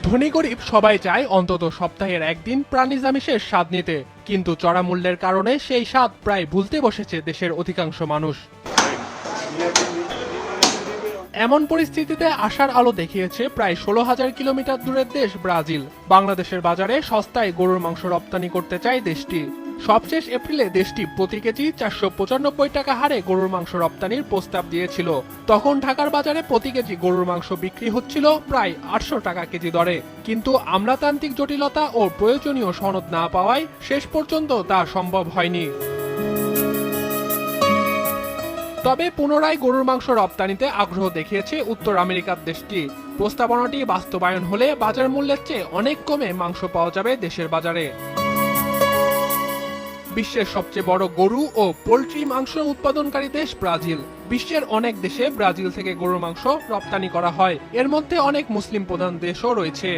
ধনী গরিব সবাই চায় অন্তত সপ্তাহের একদিন প্রাণী আমিষের স্বাদ নিতে, কিন্তু চড়া মূল্যের কারণে সেই স্বাদ প্রায় ভুলতে বসেছে দেশের অধিকাংশ মানুষ। এমন পরিস্থিতিতে আশার আলো দেখিয়েছে প্রায় 16,000 কিলোমিটার দূরের দেশ ব্রাজিল। বাংলাদেশের বাজারে সস্তায় গরুর মাংস রপ্তানি করতে চায় দেশটি। সবশেষ এপ্রিলে দেশটি প্রতি কেজি 495 টাকা হারে গরুর মাংস রপ্তানির প্রস্তাব দিয়েছিল। তখন ঢাকার বাজারে প্রতি কেজি গরুর মাংস বিক্রি হচ্ছিল প্রায় 800 টাকা কেজি দরে, কিন্তু আমলাতান্ত্রিক জটিলতা ও প্রয়োজনীয় সনদ না পাওয়ায় শেষ পর্যন্ত তা সম্ভব হয়নি। তবে পুনরায় গরুর মাংস রপ্তানিতে আগ্রহ দেখিয়েছে উত্তর আমেরিকার দেশটি। প্রস্তাবনাটি বাস্তবায়ন হলে বাজার মূল্যের চেয়ে অনেক কমে মাংস পাওয়া যাবে দেশের বাজারে। বিশ্বের সবচেয়ে বড় গরু ও পোল্ট্রি মাংস উৎপাদনকারী দেশ ব্রাজিল। বিশ্বের অনেক দেশে ব্রাজিল থেকে গরুর মাংস রপ্তানি করা হয়, এর মধ্যে অনেক মুসলিম প্রধান দেশও রয়েছে।